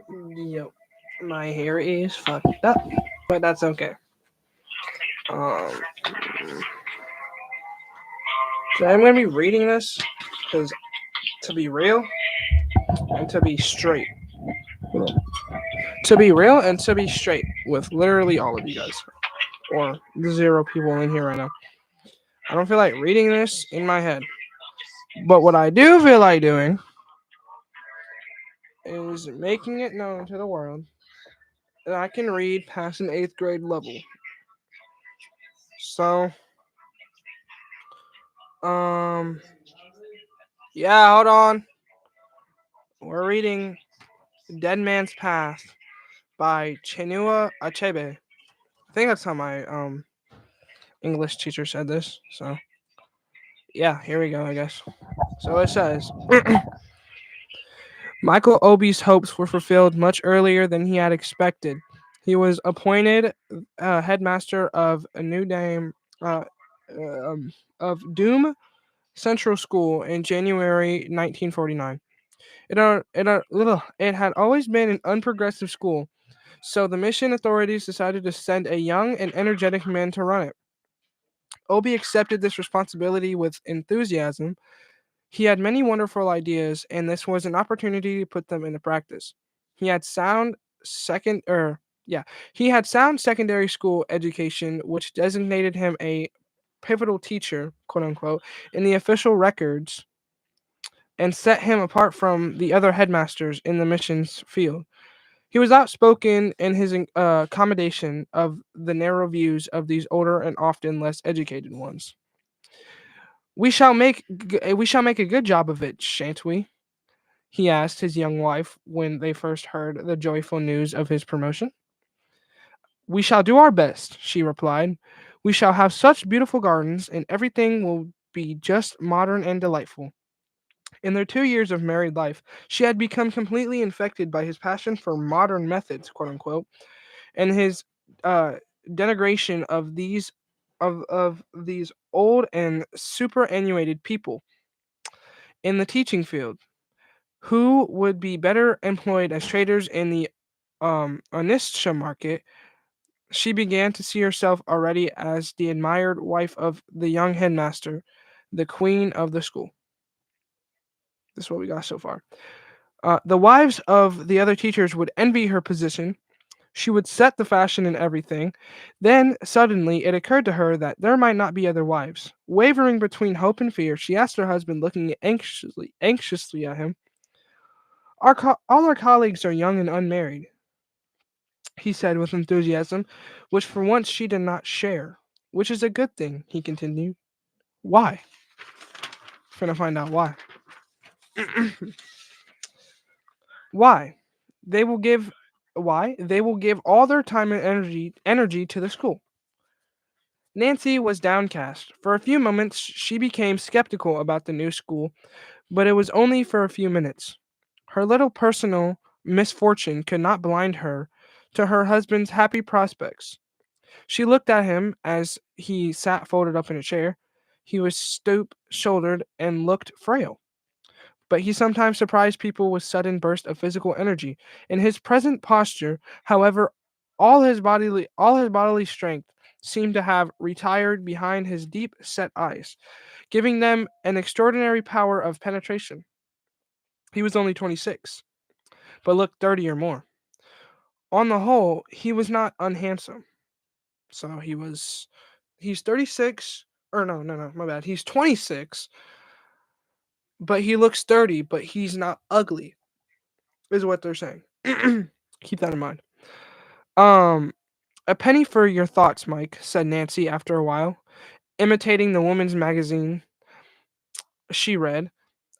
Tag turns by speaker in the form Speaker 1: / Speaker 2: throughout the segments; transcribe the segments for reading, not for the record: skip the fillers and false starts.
Speaker 1: Yep. My hair is fucked up, but that's okay. Um, so I'm gonna be reading this because to be real and to be straight, to be real and to be straight with literally all of you guys or the zero people in here right now. I don't feel like reading this in my head, but what I do feel like doing is making it known to the world that I can read past an eighth grade level. So, um, yeah, hold on. We're reading Dead Man's Path by Chinua Achebe. I think that's how my English teacher said this. So yeah, here we go. I guess. So it says Michael Obi's hopes were fulfilled much earlier than he had expected. He was appointed headmaster of a new name uh, of Doom Central School in January 1949. It had always been an unprogressive school, so the mission authorities decided to send a young and energetic man to run it. Obi accepted this responsibility with enthusiasm. He had many wonderful ideas, and this was an opportunity to put them into practice. He had sound second or yeah, he had sound secondary school education, which designated him a pivotal teacher, quote unquote, in the official records and set him apart from the other headmasters in the missions field. He was outspoken in his accommodation of the narrow views of these older and often less educated ones. We shall make a good job of it, shan't we? He asked his young wife when they first heard the joyful news of his promotion. We shall do our best, she replied. We shall have such beautiful gardens, and everything will be just modern and delightful. In their 2 years of married life, she had become completely infected by his passion for modern methods, quote unquote, and his uh, denigration of these old and superannuated people in the teaching field, who would be better employed as traders in the Onisha market. She began to see herself already as the admired wife of the young headmaster, the queen of the school. This is what we got so far. The wives of the other teachers would envy her position. She would set the fashion in everything. Then, suddenly, it occurred to her that there might not be other wives. Wavering between hope and fear, she asked her husband, looking anxiously at him, all our colleagues are young and unmarried, he said with enthusiasm, which for once she did not share. Which is a good thing, he continued. Why? Finna find out why. Why? They will give why? They will give all their time and energy to the school. Nancy was downcast. For a few moments she became skeptical about the new school, but it was only for a few minutes. Her little personal misfortune could not blind her to her husband's happy prospects. She looked at him as he sat folded up in a chair. He was stoop shouldered and looked frail, but he sometimes surprised people with sudden bursts of physical energy. In his present posture, however, all his bodily strength seemed to have retired behind his deep set eyes, giving them an extraordinary power of penetration. He was only 26, but looked 30 or more. On the whole, he was not unhandsome. So he's 36 or no, my bad. He's 26, but he looks 30, but he's not ugly is what they're saying. Keep that in mind. Um a penny for your thoughts, Mike, said Nancy after a while, imitating the woman's magazine she read.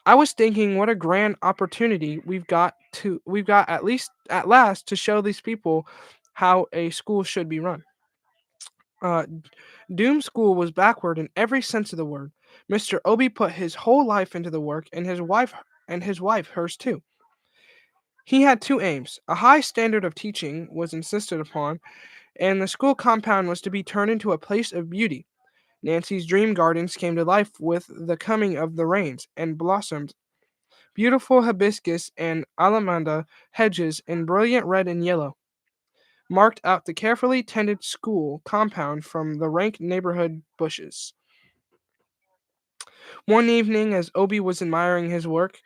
Speaker 1: I was thinking what a grand opportunity we've got at least at last to show these people how a school should be run. Uh, Doom School was backward in every sense of the word. Mr. Obi put his whole life into the work, and his wife hers too. He had two aims. A high standard of teaching was insisted upon, and the school compound was to be turned into a place of beauty. Nancy's dream gardens came to life with the coming of the rains and blossomed Beautiful hibiscus and alamanda hedges in brilliant red and yellow marked out the carefully tended school compound from the rank neighborhood bushes. One evening, as Obi was admiring his work,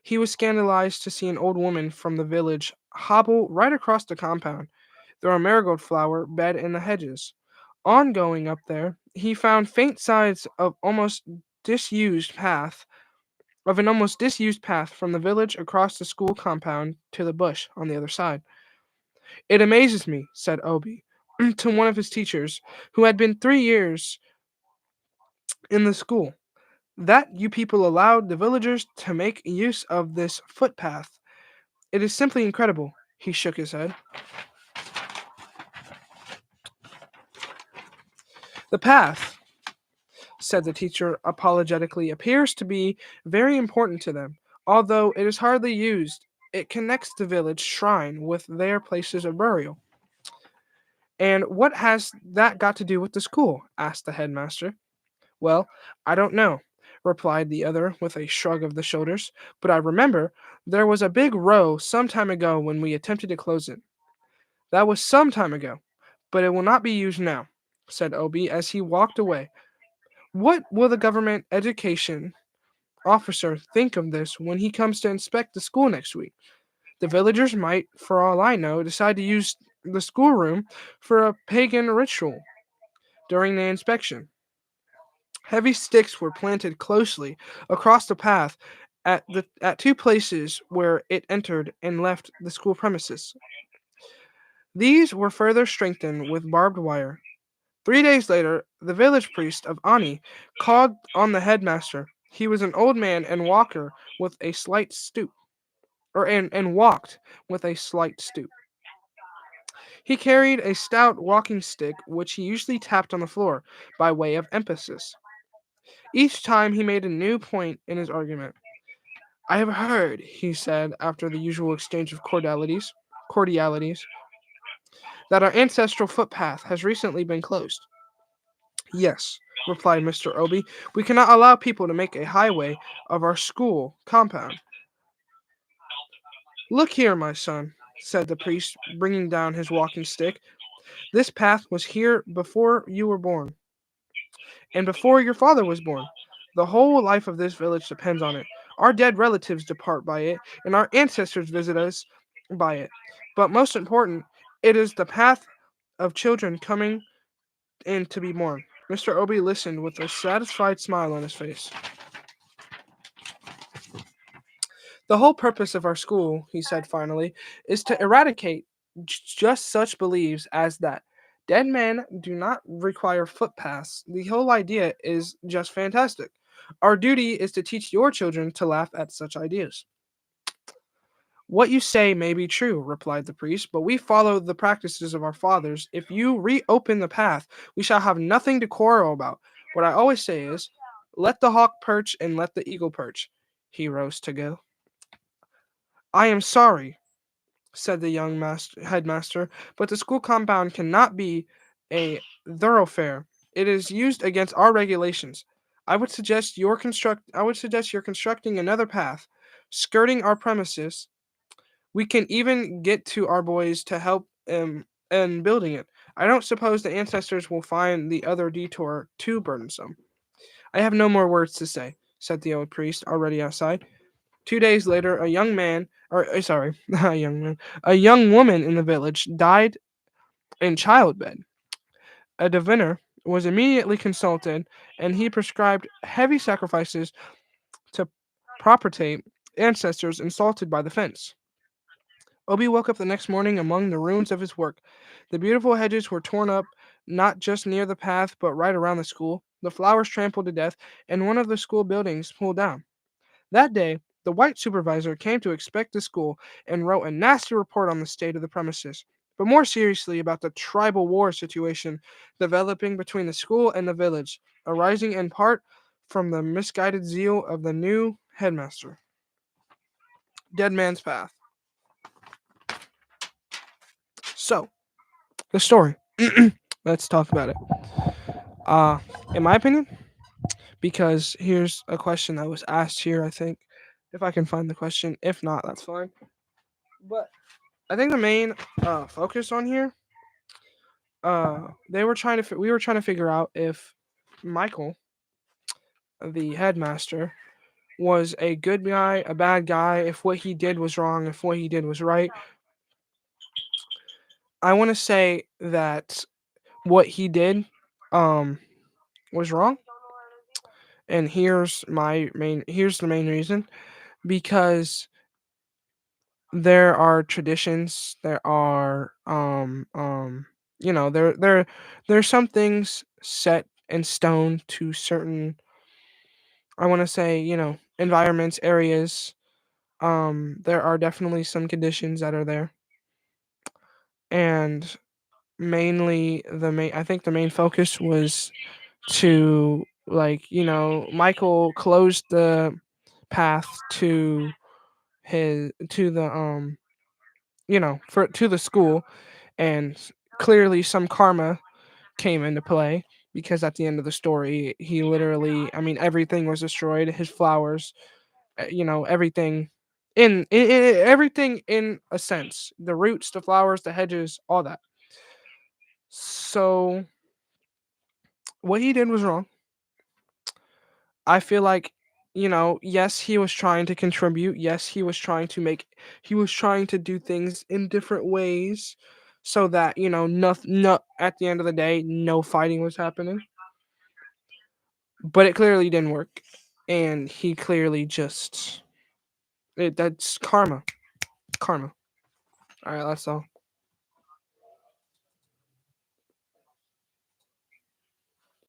Speaker 1: he was scandalized to see an old woman from the village hobble right across the compound through a marigold flower bed in the hedges. On going up there, he found faint signs disused path of an almost disused path from the village across the school compound to the bush on the other side. It amazes me, said Obi, to one of his teachers, who had been 3 years in the school, that you people allowed the villagers to make use of this footpath. It is simply incredible. He shook his head. The path, said the teacher apologetically, appears to be very important to them, although it is hardly used. It connects the village shrine with their places of burial. And what has that got to do with the school? Asked the headmaster. Well, I don't know, replied the other with a shrug of the shoulders, but I remember there was a big row some time ago when we attempted to close it. That was some time ago, but it will not be used now, said Obi as he walked away. What will the government education officer think of this when he comes to inspect the school next week? The villagers might, for all I know, decide to use the schoolroom for a pagan ritual during the inspection. Heavy sticks were planted closely across the path at two places where it entered and left the school premises. These were further strengthened with barbed wire. 3 days later, the village priest of Ani called on the headmaster. He was an old man and walker with a slight stoop, and walked with a slight stoop. He carried a stout walking stick which he usually tapped on the floor by way of emphasis. Each time he made a new point in his argument. I have heard, he said after the usual exchange of cordialities, that our ancestral footpath has recently been closed. Yes, replied Mr. Obi, we cannot allow people to make a highway of our school compound. Look here, my son, said the priest, bringing down his walking stick. This path was here before you were born, and before your father was born. The whole life of this village depends on it. Our dead relatives depart by it, and our ancestors visit us by it. But most important, it is the path of children coming in to be born. Mr. Obi listened with a satisfied smile on his face. The whole purpose of our school, he said finally, is to eradicate just such beliefs as that. Dead men do not require footpaths. The whole idea is just fantastic. Our duty is to teach your children to laugh at such ideas. What you say may be true, replied the priest, but we follow the practices of our fathers. If you reopen the path, we shall have nothing to quarrel about. What I always say is, let the hawk perch and let the eagle perch. He rose to go. I am sorry, said the young headmaster, but the school compound cannot be a thoroughfare. It is used against our regulations. I would suggest you're constructing another path, skirting our premises. We can even get to our boys to help in building it. I don't suppose the ancestors will find the other detour too burdensome. I have no more words to say, said the old priest, already outside. 2 days later, a young man, a young woman in the village died in childbed. A diviner was immediately consulted, and he prescribed heavy sacrifices to propitiate ancestors insulted by the fence. Obi woke up the next morning among the ruins of his work. The beautiful hedges were torn up, not just near the path, but right around the school. The flowers trampled to death, and one of the school buildings pulled down. That day, the white supervisor came to inspect the school and wrote a nasty report on the state of the premises, but more seriously about the tribal war situation developing between the school and the village, arising in part from the misguided zeal of the new headmaster. Dead Man's Path. So, the story. Let's talk about it. Uh, in my opinion, because here's a question that was asked here, I think. if I can find the question. If not, that's fine. But I think the main focus on here, we were trying to figure out if Michael, the headmaster, was a good guy, a bad guy, if what he did was wrong, if what he did was right. I want to say that what he did um was wrong, and here's the main reason, because there are traditions, there are there's some things set in stone to certain, I want to say, environments, areas. There are definitely some conditions that are there, and mainly I think the main focus was to, like, Michael closed the path to the for to the school, and clearly some karma came into play, because at the end of the story he literally, I mean, everything was destroyed, his flowers, everything, everything, in a sense, the roots, the flowers, the hedges, all that. So what he did was wrong. I feel like, yes, he was trying to contribute. Yes, he was trying to do things in different ways so that, at the end of the day, no fighting was happening. But it clearly didn't work. And he clearly just, that's karma. Karma. All right, that's all.